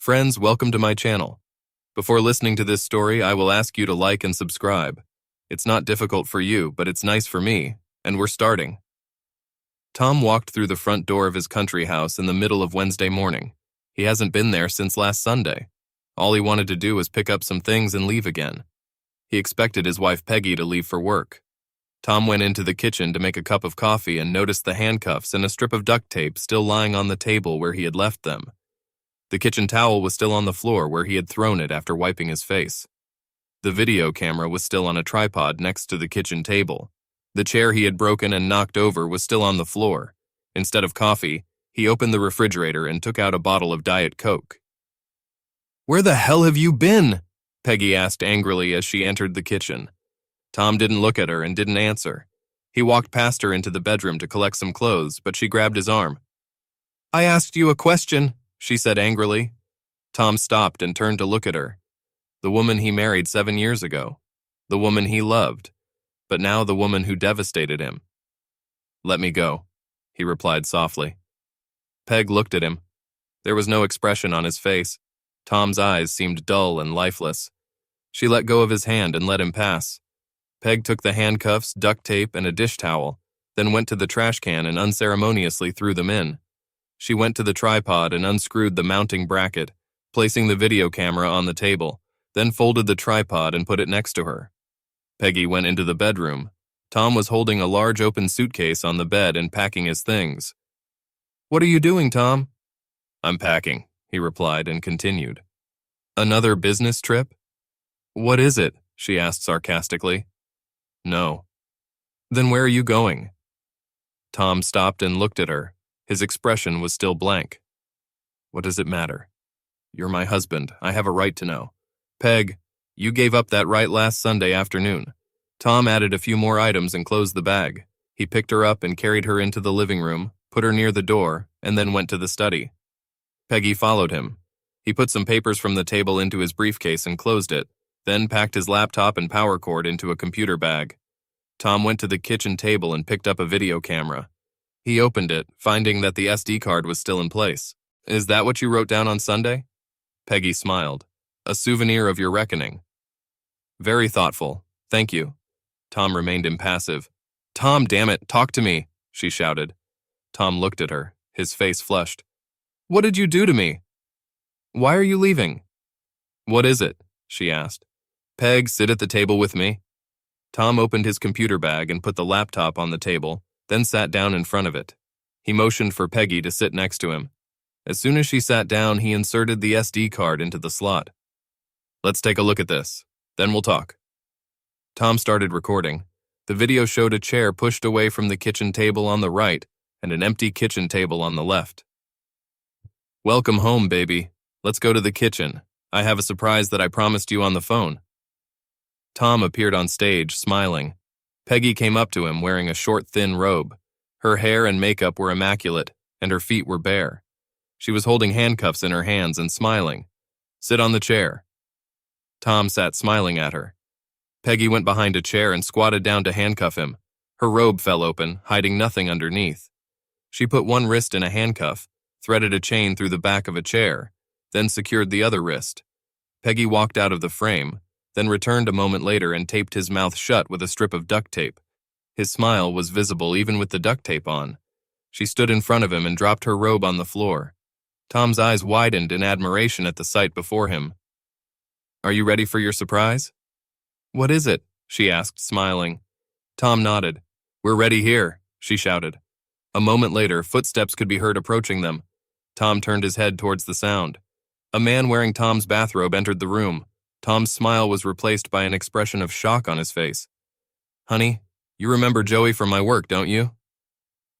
Friends, welcome to my channel. Before listening to this story, I will ask you to like and subscribe. It's not difficult for you, but it's nice for me, and we're starting. Tom walked through the front door of his country house in the middle of Wednesday morning. He hasn't been there since last Sunday. All he wanted to do was pick up some things and leave again. He expected his wife Peggy to leave for work. Tom went into the kitchen to make a cup of coffee and noticed the handcuffs and a strip of duct tape still lying on the table where he had left them. The kitchen towel was still on the floor where he had thrown it after wiping his face. The video camera was still on a tripod next to the kitchen table. The chair he had broken and knocked over was still on the floor. Instead of coffee, he opened the refrigerator and took out a bottle of Diet Coke. "Where the hell have you been?" Peggy asked angrily as she entered the kitchen. Tom didn't look at her and didn't answer. He walked past her into the bedroom to collect some clothes, but she grabbed his arm. "I asked you a question," she said angrily. Tom stopped and turned to look at her. The woman he married 7 years ago. The woman he loved. But now the woman who devastated him. "Let me go," he replied softly. Peg looked at him. There was no expression on his face. Tom's eyes seemed dull and lifeless. She let go of his hand and let him pass. Peg took the handcuffs, duct tape, and a dish towel, then went to the trash can and unceremoniously threw them in. She went to the tripod and unscrewed the mounting bracket, placing the video camera on the table, then folded the tripod and put it next to her. Peggy went into the bedroom. Tom was holding a large open suitcase on the bed and packing his things. "What are you doing, Tom?" "I'm packing," he replied and continued. "Another business trip?" "What is it?" she asked sarcastically. "No." "Then where are you going?" Tom stopped and looked at her. His expression was still blank. "What does it matter? You're my husband. I have a right to know. Peg, you gave up that right last Sunday afternoon." Tom added a few more items and closed the bag. He picked her up and carried her into the living room, put her near the door, and then went to the study. Peggy followed him. He put some papers from the table into his briefcase and closed it, then packed his laptop and power cord into a computer bag. Tom went to the kitchen table and picked up a video camera. He opened it, finding that the SD card was still in place. "Is that what you wrote down on Sunday?" Peggy smiled. "A souvenir of your reckoning." "Very thoughtful. Thank you." Tom remained impassive. "Tom, damn it, talk to me," she shouted. Tom looked at her, his face flushed. "What did you do to me?" "Why are you leaving?" "What is it?" she asked. "Peg, sit at the table with me." Tom opened his computer bag and put the laptop on the table, then sat down in front of it. He motioned for Peggy to sit next to him. As soon as she sat down, he inserted the SD card into the slot. "Let's take a look at this. Then we'll talk." Tom started recording. The video showed a chair pushed away from the kitchen table on the right and an empty kitchen table on the left. "Welcome home, baby. Let's go to the kitchen. I have a surprise that I promised you on the phone." Tom appeared on stage, smiling. Peggy came up to him wearing a short, thin robe. Her hair and makeup were immaculate, and her feet were bare. She was holding handcuffs in her hands and smiling. "Sit on the chair." Tom sat smiling at her. Peggy went behind a chair and squatted down to handcuff him. Her robe fell open, hiding nothing underneath. She put one wrist in a handcuff, threaded a chain through the back of a chair, then secured the other wrist. Peggy walked out of the frame, then returned a moment later and taped his mouth shut with a strip of duct tape. His smile was visible even with the duct tape on. She stood in front of him and dropped her robe on the floor. Tom's eyes widened in admiration at the sight before him. "Are you ready for your surprise?" "What is it?" she asked, smiling. Tom nodded. "We're ready here," she shouted. A moment later, footsteps could be heard approaching them. Tom turned his head towards the sound. A man wearing Tom's bathrobe entered the room. Tom's smile was replaced by an expression of shock on his face. "Honey, you remember Joey from my work, don't you?"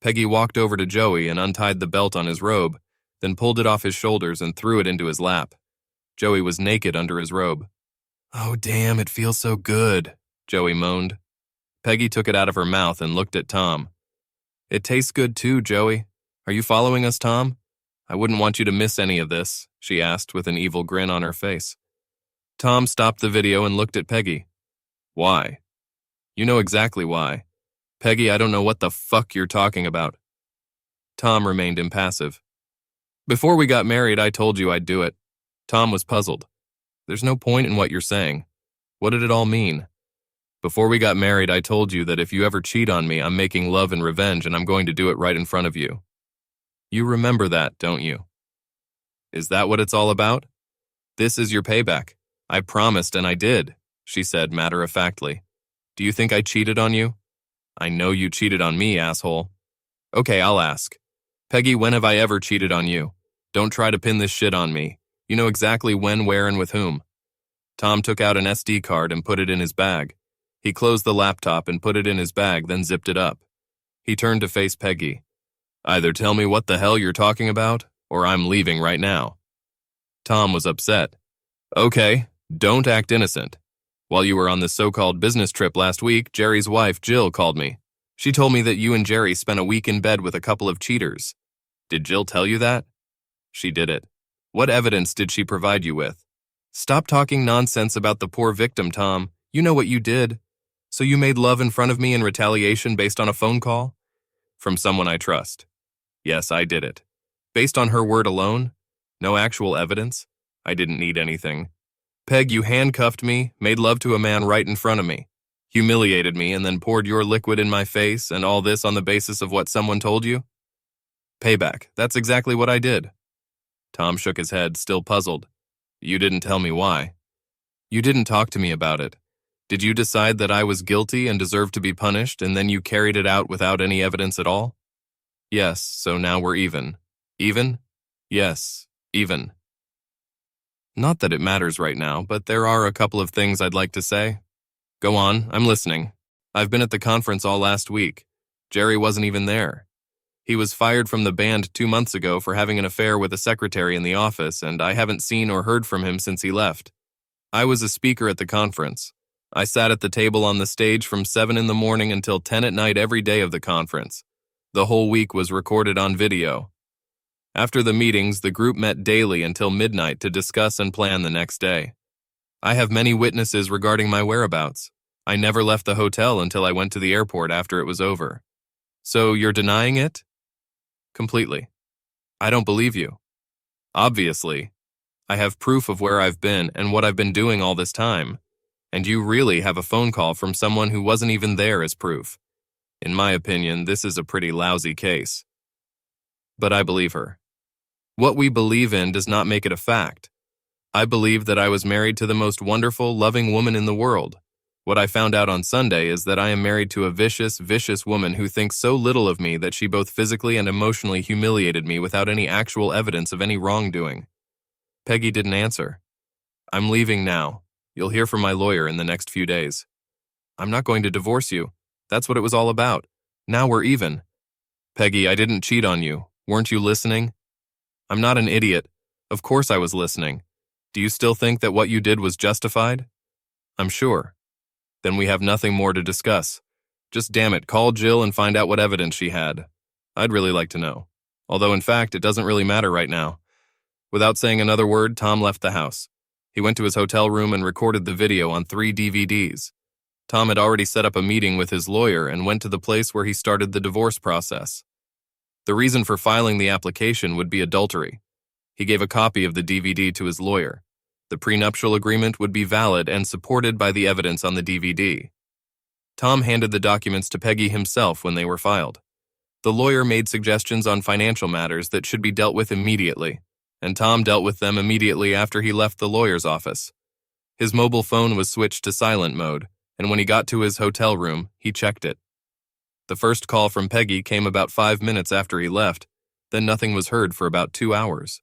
Peggy walked over to Joey and untied the belt on his robe, then pulled it off his shoulders and threw it into his lap. Joey was naked under his robe. "Oh, damn, it feels so good," Joey moaned. Peggy took it out of her mouth and looked at Tom. "It tastes good too, Joey. Are you following us, Tom? I wouldn't want you to miss any of this," she asked with an evil grin on her face. Tom stopped the video and looked at Peggy. "Why?" "You know exactly why. Peggy, I don't know what the fuck you're talking about." Tom remained impassive. "Before we got married, I told you I'd do it. Tom was puzzled. There's no point in what you're saying. What did it all mean? Before we got married, I told you that if you ever cheat on me, I'm making love and revenge and I'm going to do it right in front of you. You remember that, don't you? Is that what it's all about? This is your payback. I promised and I did, she said matter-of-factly. Do you think I cheated on you? I know you cheated on me, asshole. Okay, I'll ask. Peggy, when have I ever cheated on you? Don't try to pin this shit on me. You know exactly when, where, and with whom. Tom took out an SD card and put it in his bag. He closed the laptop and put it in his bag, then zipped it up. He turned to face Peggy. Either tell me what the hell you're talking about, or I'm leaving right now. Tom was upset. Okay, don't act innocent. While you were on this so-called business trip last week, Jerry's wife, Jill, called me. She told me that you and Jerry spent a week in bed with a couple of cheaters. Did Jill tell you that? She did it. What evidence did she provide you with? Stop talking nonsense about the poor victim, Tom. You know what you did. So you made love in front of me in retaliation based on a phone call? From someone I trust. Yes, I did it. Based on her word alone? No actual evidence? I didn't need anything. Peg, you handcuffed me, made love to a man right in front of me, humiliated me, and then poured your liquid in my face, and all this on the basis of what someone told you? Payback. That's exactly what I did. Tom shook his head, still puzzled. You didn't tell me why. You didn't talk to me about it. Did you decide that I was guilty and deserved to be punished, and then you carried it out without any evidence at all? Yes, so now we're even. Even? Yes, even. Not that it matters right now, but there are a couple of things I'd like to say. Go on, I'm listening. I've been at the conference all last week. Jerry wasn't even there. He was fired from the band 2 months ago for having an affair with a secretary in the office, and I haven't seen or heard from him since he left. I was a speaker at the conference. I sat at the table on the stage from 7 in the morning until 10 at night every day of the conference. The whole week was recorded on video. After the meetings, the group met daily until midnight to discuss and plan the next day. I have many witnesses regarding my whereabouts. I never left the hotel until I went to the airport after it was over. So you're denying it? Completely. I don't believe you. Obviously. I have proof of where I've been and what I've been doing all this time. And you really have a phone call from someone who wasn't even there as proof. In my opinion, this is a pretty lousy case. But I believe her. What we believe in does not make it a fact. I believe that I was married to the most wonderful, loving woman in the world. What I found out on Sunday is that I am married to a vicious, vicious woman who thinks so little of me that she both physically and emotionally humiliated me without any actual evidence of any wrongdoing. Peggy didn't answer. I'm leaving now. You'll hear from my lawyer in the next few days. I'm not going to divorce you. That's what it was all about. Now we're even. Peggy, I didn't cheat on you. Weren't you listening? I'm not an idiot. Of course I was listening. Do you still think that what you did was justified? I'm sure. Then we have nothing more to discuss. Just damn it, call Jill and find out what evidence she had. I'd really like to know. Although in fact, it doesn't really matter right now. Without saying another word, Tom left the house. He went to his hotel room and recorded the video on 3 DVDs. Tom had already set up a meeting with his lawyer and went to the place where he started the divorce process. The reason for filing the application would be adultery. He gave a copy of the DVD to his lawyer. The prenuptial agreement would be valid and supported by the evidence on the DVD. Tom handed the documents to Peggy himself when they were filed. The lawyer made suggestions on financial matters that should be dealt with immediately, and Tom dealt with them immediately after he left the lawyer's office. His mobile phone was switched to silent mode, and when he got to his hotel room, he checked it. The first call from Peggy came about 5 minutes after he left, then nothing was heard for about 2 hours.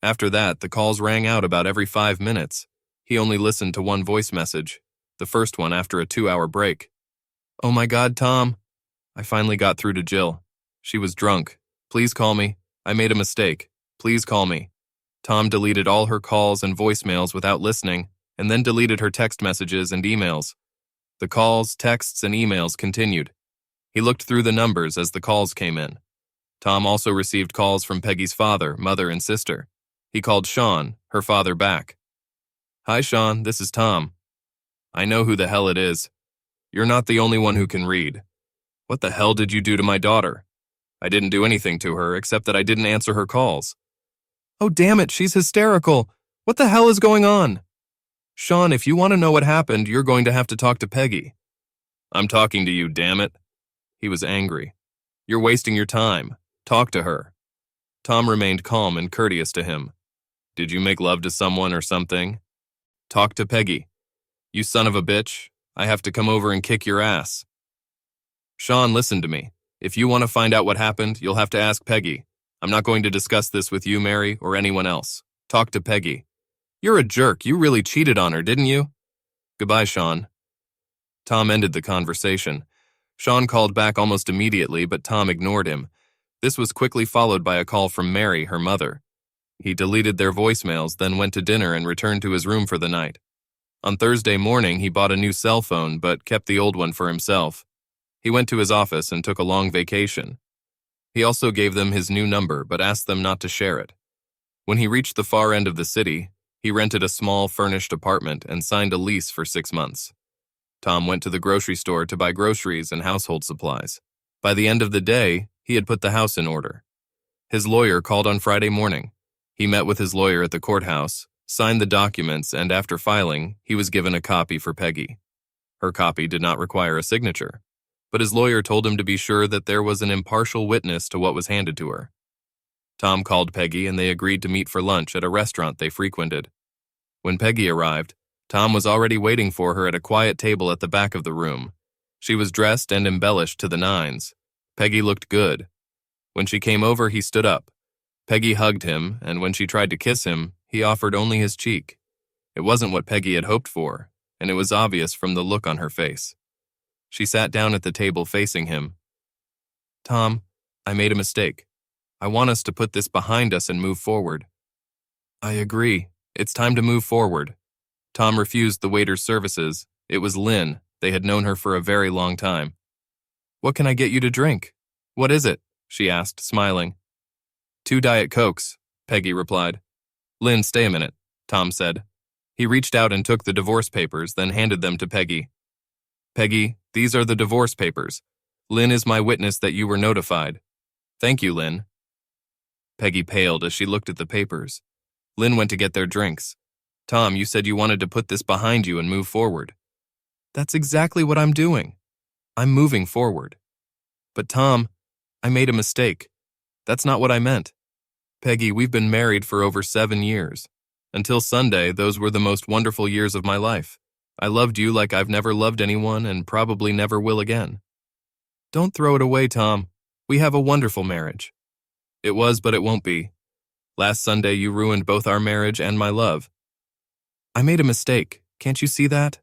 After that, the calls rang out about every 5 minutes. He only listened to one voice message, the first one after a 2-hour break. Oh my God, Tom. I finally got through to Jill. She was drunk. Please call me. I made a mistake. Please call me. Tom deleted all her calls and voicemails without listening, and then deleted her text messages and emails. The calls, texts, and emails continued. He looked through the numbers as the calls came in. Tom also received calls from Peggy's father, mother, and sister. He called Sean, her father, back. Hi, Sean, this is Tom. I know who the hell it is. You're not the only one who can read. What the hell did you do to my daughter? I didn't do anything to her except that I didn't answer her calls. Oh, damn it, she's hysterical. What the hell is going on? Sean, if you want to know what happened, you're going to have to talk to Peggy. I'm talking to you, damn it. He was angry. You're wasting your time. Talk to her. Tom remained calm and courteous to him. Did you make love to someone or something? Talk to Peggy. You son of a bitch. I have to come over and kick your ass. Sean, listen to me. If you want to find out what happened, you'll have to ask Peggy. I'm not going to discuss this with you, Mary, or anyone else. Talk to Peggy. You're a jerk. You really cheated on her, didn't you? Goodbye, Sean. Tom ended the conversation. Sean called back almost immediately, but Tom ignored him. This was quickly followed by a call from Mary, her mother. He deleted their voicemails, then went to dinner and returned to his room for the night. On Thursday morning, he bought a new cell phone, but kept the old one for himself. He went to his office and took a long vacation. He also gave them his new number, but asked them not to share it. When he reached the far end of the city, he rented a small, furnished apartment and signed a lease for 6 months. Tom went to the grocery store to buy groceries and household supplies. By the end of the day, he had put the house in order. His lawyer called on Friday morning. He met with his lawyer at the courthouse, signed the documents, and after filing, he was given a copy for Peggy. Her copy did not require a signature, but his lawyer told him to be sure that there was an impartial witness to what was handed to her. Tom called Peggy and they agreed to meet for lunch at a restaurant they frequented. When Peggy arrived, Tom was already waiting for her at a quiet table at the back of the room. She was dressed and embellished to the nines. Peggy looked good. When she came over, he stood up. Peggy hugged him, and when she tried to kiss him, he offered only his cheek. It wasn't what Peggy had hoped for, and it was obvious from the look on her face. She sat down at the table facing him. Tom, I made a mistake. I want us to put this behind us and move forward. I agree. It's time to move forward. Tom refused the waiter's services. It was Lynn. They had known her for a very long time. What can I get you to drink? What is it? She asked, smiling. 2 Diet Cokes, Peggy replied. Lynn, stay a minute, Tom said. He reached out and took the divorce papers, then handed them to Peggy. Peggy, these are the divorce papers. Lynn is my witness that you were notified. Thank you, Lynn. Peggy paled as she looked at the papers. Lynn went to get their drinks. Tom, you said you wanted to put this behind you and move forward. That's exactly what I'm doing. I'm moving forward. But Tom, I made a mistake. That's not what I meant. Peggy, we've been married for over 7 years. Until Sunday, those were the most wonderful years of my life. I loved you like I've never loved anyone and probably never will again. Don't throw it away, Tom. We have a wonderful marriage. It was, but it won't be. Last Sunday, you ruined both our marriage and my love. I made a mistake. Can't you see that?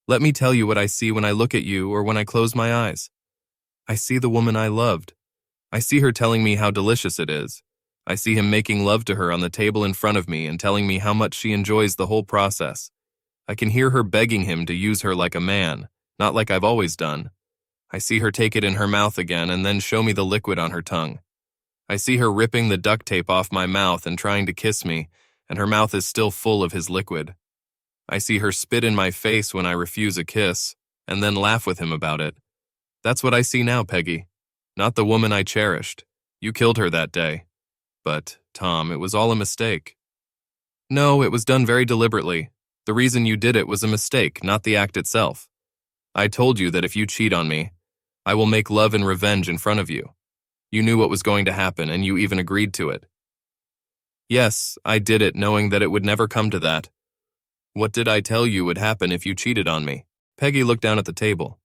Let me tell you what I see when I look at you or when I close my eyes. I see the woman I loved. I see her telling me how delicious it is. I see him making love to her on the table in front of me and telling me how much she enjoys the whole process. I can hear her begging him to use her like a man, not like I've always done. I see her take it in her mouth again and then show me the liquid on her tongue. I see her ripping the duct tape off my mouth and trying to kiss me, and her mouth is still full of his liquid. I see her spit in my face when I refuse a kiss, and then laugh with him about it. That's what I see now, Peggy. Not the woman I cherished. You killed her that day. But, Tom, it was all a mistake. No, it was done very deliberately. The reason you did it was a mistake, not the act itself. I told you that if you cheat on me, I will make love and revenge in front of you. You knew what was going to happen, and you even agreed to it. Yes, I did it knowing that it would never come to that. What did I tell you would happen if you cheated on me? Peggy looked down at the table.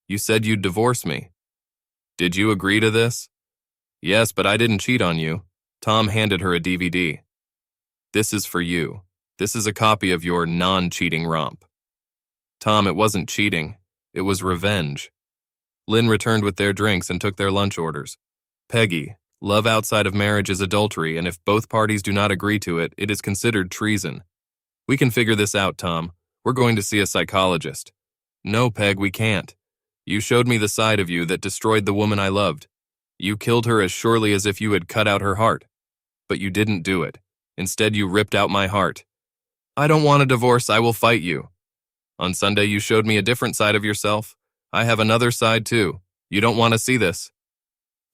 You said you'd divorce me. Did you agree to this? Yes, but I didn't cheat on you. Tom handed her a DVD. This is for you. This is a copy of your non-cheating romp. Tom, it wasn't cheating. It was revenge. Lynn returned with their drinks and took their lunch orders. Peggy, love outside of marriage is adultery, and if both parties do not agree to it, it is considered treason. We can figure this out, Tom. We're going to see a psychologist. No, Peg, we can't. You showed me the side of you that destroyed the woman I loved. You killed her as surely as if you had cut out her heart. But you didn't do it. Instead, you ripped out my heart. I don't want a divorce. I will fight you. On Sunday, you showed me a different side of yourself. I have another side, too. You don't want to see this.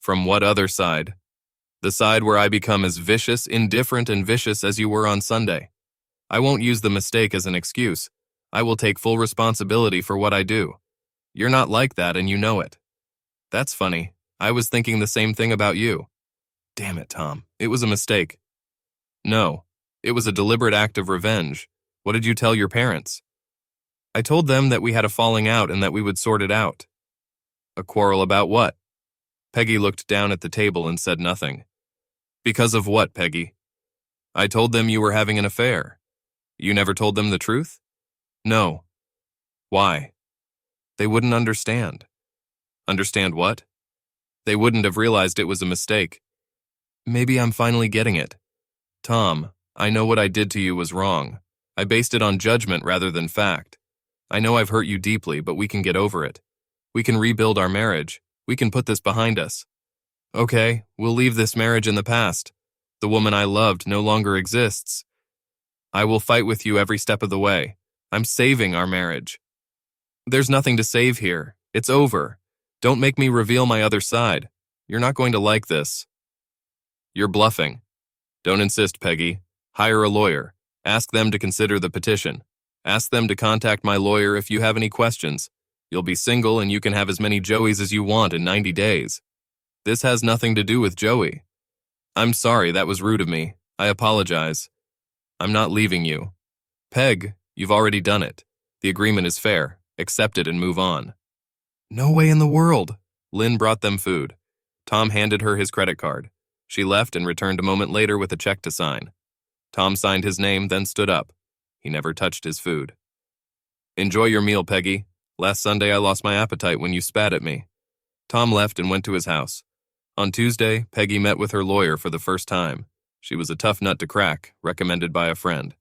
From what other side? The side where I become as vicious, indifferent, and vicious as you were on Sunday. I won't use the mistake as an excuse. I will take full responsibility for what I do. You're not like that and you know it. That's funny. I was thinking the same thing about you. Damn it, Tom. It was a mistake. No, it was a deliberate act of revenge. What did you tell your parents? I told them that we had a falling out and that we would sort it out. A quarrel about what? Peggy looked down at the table and said nothing. Because of what, Peggy? I told them you were having an affair. You never told them the truth? No. Why? They wouldn't understand. Understand what? They wouldn't have realized it was a mistake. Maybe I'm finally getting it. Tom, I know what I did to you was wrong. I based it on judgment rather than fact. I know I've hurt you deeply, but we can get over it. We can rebuild our marriage. We can put this behind us. Okay, we'll leave this marriage in the past. The woman I loved no longer exists. I will fight with you every step of the way. I'm saving our marriage. There's nothing to save here. It's over. Don't make me reveal my other side. You're not going to like this. You're bluffing. Don't insist, Peggy. Hire a lawyer. Ask them to consider the petition. Ask them to contact my lawyer if you have any questions. You'll be single and you can have as many Joeys as you want in 90 days. This has nothing to do with Joey. I'm sorry, that was rude of me. I apologize. I'm not leaving you. Peg, you've already done it. The agreement is fair. Accept it and move on. No way in the world. Lynn brought them food. Tom handed her his credit card. She left and returned a moment later with a check to sign. Tom signed his name, then stood up. He never touched his food. Enjoy your meal, Peggy. Last Sunday I lost my appetite when you spat at me. Tom left and went to his house. On Tuesday, Peggy met with her lawyer for the first time. She was a tough nut to crack, recommended by a friend.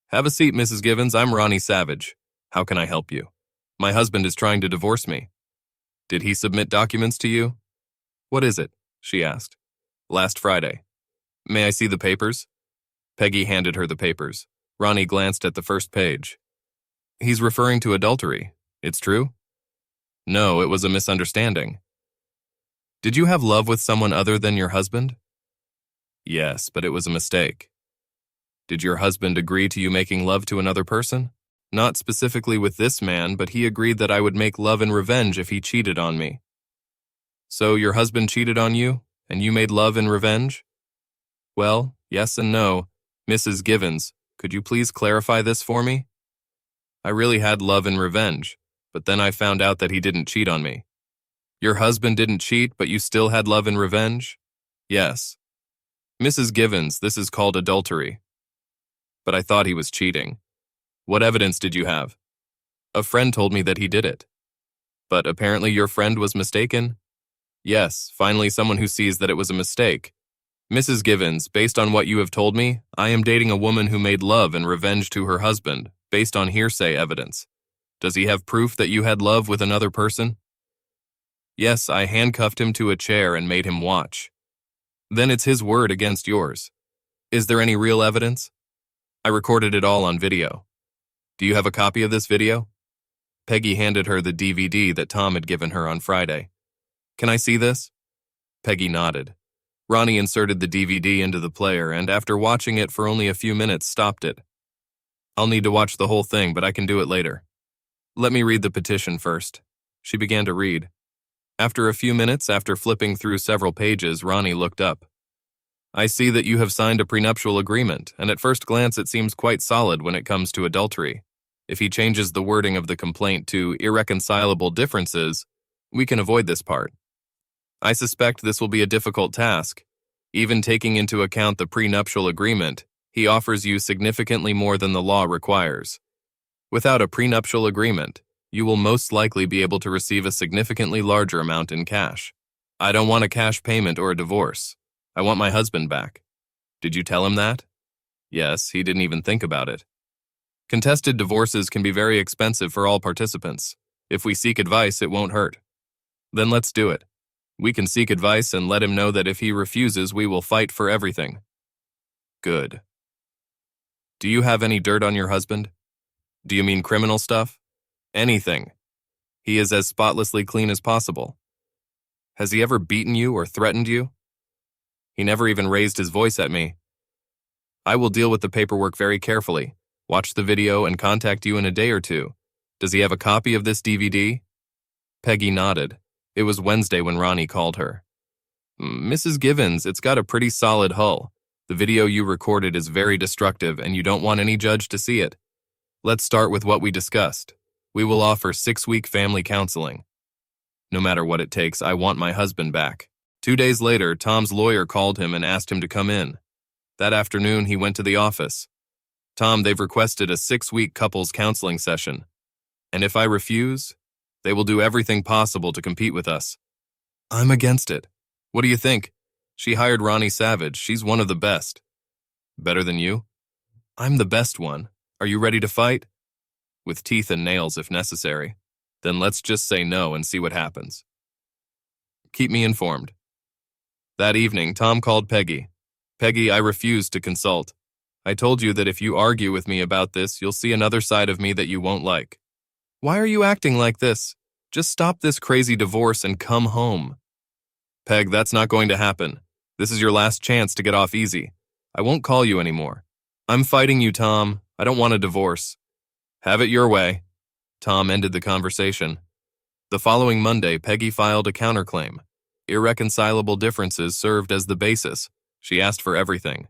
Have a seat, Mrs. Givens. I'm Ronnie Savage. How can I help you? My husband is trying to divorce me. Did he submit documents to you? What is it? She asked. Last Friday. May I see the papers? Peggy handed her the papers. Ronnie glanced at the first page. He's referring to adultery. It's true? No, it was a misunderstanding. Did you have love with someone other than your husband? Yes, but it was a mistake. Did your husband agree to you making love to another person? Not specifically with this man, but he agreed that I would make love in revenge if he cheated on me. So your husband cheated on you, and you made love in revenge? Well, yes and no. Mrs. Givens, could you please clarify this for me? I really had love in revenge, but then I found out that he didn't cheat on me. Your husband didn't cheat, but you still had love and revenge? Yes. Mrs. Givens, this is called adultery. But I thought he was cheating. What evidence did you have? A friend told me that he did it. But apparently your friend was mistaken? Yes, finally someone who sees that it was a mistake. Mrs. Givens, based on what you have told me, I am dating a woman who made love and revenge to her husband, based on hearsay evidence. Does he have proof that you had love with another person? Yes, I handcuffed him to a chair and made him watch. Then it's his word against yours. Is there any real evidence? I recorded it all on video. Do you have a copy of this video? Peggy handed her the DVD that Tom had given her on Friday. Can I see this? Peggy nodded. Ronnie inserted the DVD into the player and after watching it for only a few minutes stopped it. I'll need to watch the whole thing, but I can do it later. Let me read the petition first. She began to read. After a few minutes, after flipping through several pages, Ronnie looked up. I see that you have signed a prenuptial agreement, and at first glance it seems quite solid when it comes to adultery. If he changes the wording of the complaint to irreconcilable differences, we can avoid this part. I suspect this will be a difficult task. Even taking into account the prenuptial agreement, he offers you significantly more than the law requires. Without a prenuptial agreement, you will most likely be able to receive a significantly larger amount in cash. I don't want a cash payment or a divorce. I want my husband back. Did you tell him that? Yes, he didn't even think about it. Contested divorces can be very expensive for all participants. If we seek advice, it won't hurt. Then let's do it. We can seek advice and let him know that if he refuses, we will fight for everything. Good. Do you have any dirt on your husband? Do you mean criminal stuff? Anything. He is as spotlessly clean as possible. Has he ever beaten you or threatened you? He never even raised his voice at me. I will deal with the paperwork very carefully. watch the video, and contact you in a day or two. Does he have a copy of this DVD? Peggy nodded. It was Wednesday when Ronnie called her. Mrs. Givens, it's got a pretty solid hull. The video you recorded is very destructive and you don't want any judge to see it. Let's start with what we discussed. We will offer 6-week family counseling. No matter what it takes, I want my husband back. 2 days later, Tom's lawyer called him and asked him to come in. That afternoon, he went to the office. Tom, they've requested a 6-week couples counseling session. And if I refuse, they will do everything possible to compete with us. I'm against it. What do you think? She hired Ronnie Savage. She's one of the best. Better than you? I'm the best one. Are you ready to fight? With teeth and nails if necessary. Then let's just say no and see what happens. Keep me informed. That evening, Tom called Peggy. Peggy, I refuse to consult. I told you that if you argue with me about this, you'll see another side of me that you won't like. Why are you acting like this? Just stop this crazy divorce and come home. Peg, that's not going to happen. This is your last chance to get off easy. I won't call you anymore. I'm fighting you, Tom. I don't want a divorce. Have it your way. Tom ended the conversation. The following Monday, Peggy filed a counterclaim. Irreconcilable differences served as the basis. She asked for everything.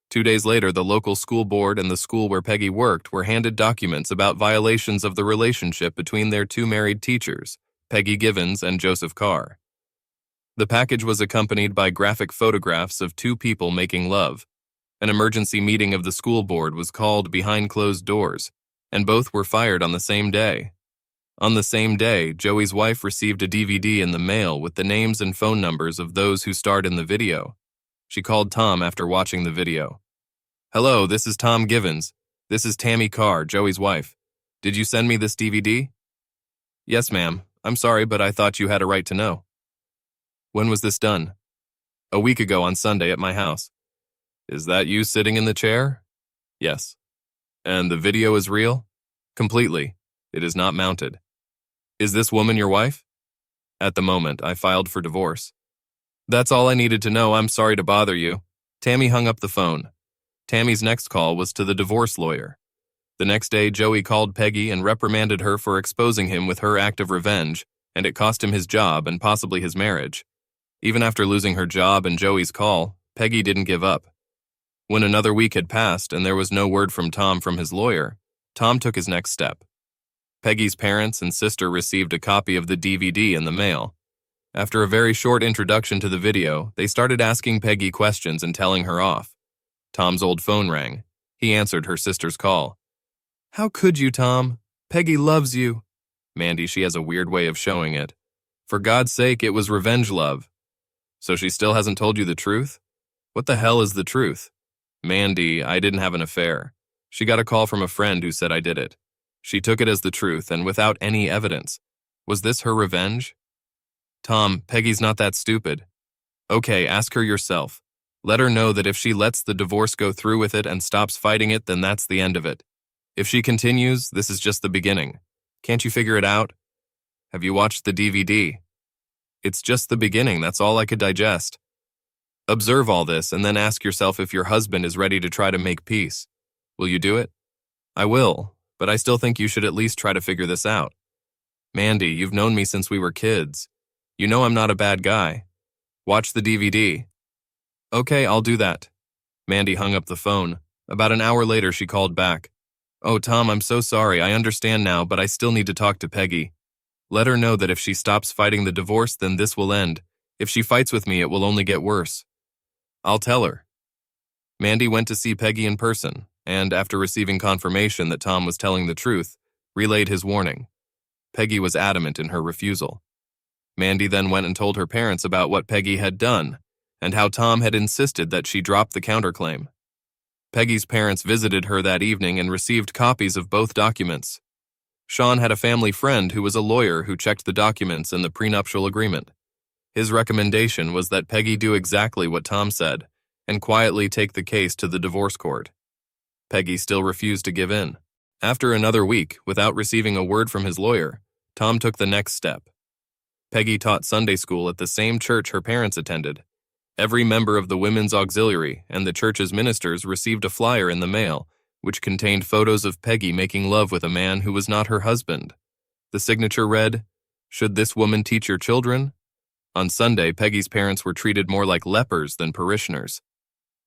2 days later, the local school board and the school where Peggy worked were handed documents about violations of the relationship between their 2 married teachers, Peggy Givens and Joseph Carr. The package was accompanied by graphic photographs of 2 people making love. An emergency meeting of the school board was called behind closed doors, and both were fired on the same day. On the same day, Joey's wife received a DVD in the mail with the names and phone numbers of those who starred in the video. She called Tom after watching the video. Hello, this is Tom Givens. This is Tammy Carr, Joey's wife. Did you send me this DVD? Yes, ma'am. I'm sorry, but I thought you had a right to know. When was this done? A week ago on Sunday at my house. Is that you sitting in the chair? Yes. And the video is real? Completely. It is not mounted. Is this woman your wife? At the moment, I filed for divorce. That's all I needed to know. I'm sorry to bother you. Tammy hung up the phone. Tammy's next call was to the divorce lawyer. The next day, Joey called Peggy and reprimanded her for exposing him with her act of revenge, and it cost him his job and possibly his marriage. Even after losing her job and Joey's call, Peggy didn't give up. When another week had passed and there was no word from Tom from his lawyer, Tom took his next step. Peggy's parents and sister received a copy of the DVD in the mail. After a very short introduction to the video, they started asking Peggy questions and telling her off. Tom's old phone rang. He answered her sister's call. How could you, Tom? Peggy loves you. Mandy, she has a weird way of showing it. For God's sake, it was revenge love. So she still hasn't told you the truth? What the hell is the truth? Mandy, I didn't have an affair. She got a call from a friend who said I did it. She took it as the truth and without any evidence. Was this her revenge? Tom, Peggy's not that stupid. Okay, ask her yourself. Let her know that if she lets the divorce go through with it and stops fighting it, then that's the end of it. If she continues, this is just the beginning. Can't you figure it out? Have you watched the DVD? It's just the beginning, that's all I could digest. Observe all this and then ask yourself if your husband is ready to try to make peace. Will you do it? I will, but I still think you should at least try to figure this out. Mandy, you've known me since we were kids. You know I'm not a bad guy. Watch the DVD. Okay, I'll do that. Mandy hung up the phone. About an hour later, she called back. Oh, Tom, I'm so sorry. I understand now, but I still need to talk to Peggy. Let her know that if she stops fighting the divorce, then this will end. If she fights with me, it will only get worse. I'll tell her. Mandy went to see Peggy in person, and after receiving confirmation that Tom was telling the truth, relayed his warning. Peggy was adamant in her refusal. Mandy then went and told her parents about what Peggy had done, and how Tom had insisted that she drop the counterclaim. Peggy's parents visited her that evening and received copies of both documents. Sean had a family friend who was a lawyer who checked the documents and the prenuptial agreement. His recommendation was that Peggy do exactly what Tom said and quietly take the case to the divorce court. Peggy still refused to give in. After another week, without receiving a word from his lawyer, Tom took the next step. Peggy taught Sunday school at the same church her parents attended. Every member of the women's auxiliary and the church's ministers received a flyer in the mail which contained photos of Peggy making love with a man who was not her husband. The signature read, "Should this woman teach your children?" On Sunday, Peggy's parents were treated more like lepers than parishioners.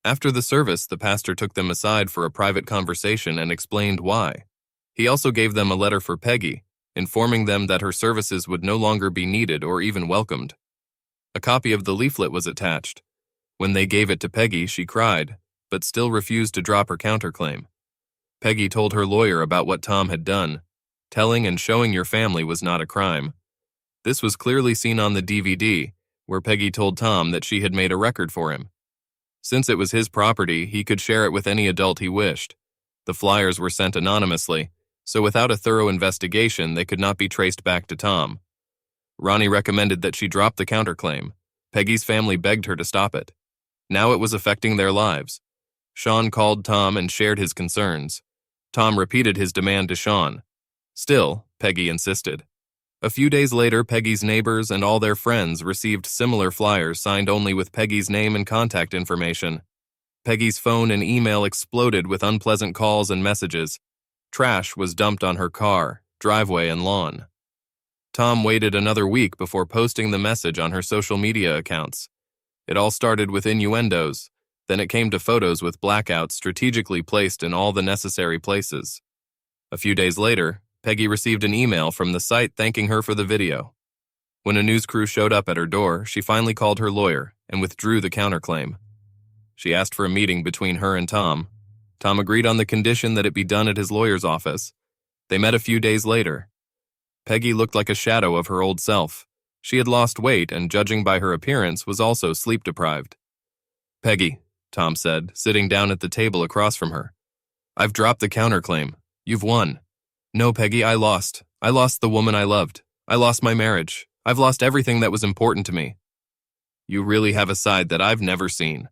After the service, the pastor took them aside for a private conversation and explained why. He also gave them a letter for Peggy, informing them that her services would no longer be needed or even welcomed. A copy of the leaflet was attached. When they gave it to Peggy, she cried, but still refused to drop her counterclaim. Peggy told her lawyer about what Tom had done. Telling and showing your family was not a crime. This was clearly seen on the DVD, where Peggy told Tom that she had made a record for him. Since it was his property, he could share it with any adult he wished. The flyers were sent anonymously, so without a thorough investigation, they could not be traced back to Tom. Ronnie recommended that she drop the counterclaim. Peggy's family begged her to stop it. Now it was affecting their lives. Sean called Tom and shared his concerns. Tom repeated his demand to Sean. Still, Peggy insisted. A few days later, Peggy's neighbors and all their friends received similar flyers signed only with Peggy's name and contact information. Peggy's phone and email exploded with unpleasant calls and messages. Trash was dumped on her car, driveway, and lawn. Tom waited another week before posting the message on her social media accounts. It all started with innuendos, then it came to photos with blackouts strategically placed in all the necessary places. A few days later, Peggy received an email from the site thanking her for the video. When a news crew showed up at her door, she finally called her lawyer and withdrew the counterclaim. She asked for a meeting between her and Tom. Tom agreed on the condition that it be done at his lawyer's office. They met a few days later. Peggy looked like a shadow of her old self. She had lost weight and, judging by her appearance, was also sleep-deprived. "Peggy," Tom said, sitting down at the table across from her. "I've dropped the counterclaim. You've won." "No, Peggy, I lost. I lost the woman I loved. I lost my marriage. I've lost everything that was important to me." "You really have a side that I've never seen."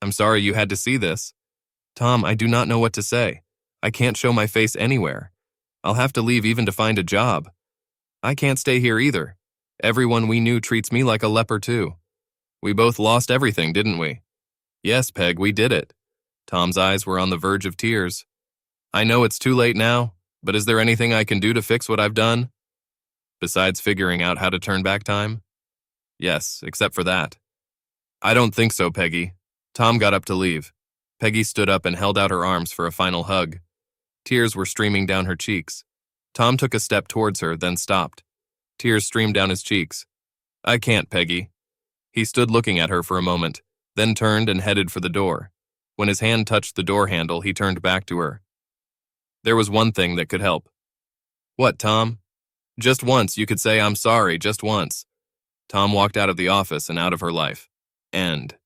"I'm sorry you had to see this." "Tom, I do not know what to say. I can't show my face anywhere. I'll have to leave even to find a job. I can't stay here either. Everyone we knew treats me like a leper too. We both lost everything, didn't we?" "Yes, Peg, we did it." Tom's eyes were on the verge of tears. "I know it's too late now, but is there anything I can do to fix what I've done?" "Besides figuring out how to turn back time?" "Yes, except for that." "I don't think so, Peggy." Tom got up to leave. Peggy stood up and held out her arms for a final hug. Tears were streaming down her cheeks. Tom took a step towards her, then stopped. Tears streamed down his cheeks. "I can't, Peggy." He stood looking at her for a moment, then turned and headed for the door. When his hand touched the door handle, he turned back to her. "There was one thing that could help." "What, Tom?" "Just once, you could say I'm sorry, just once." Tom walked out of the office and out of her life. End.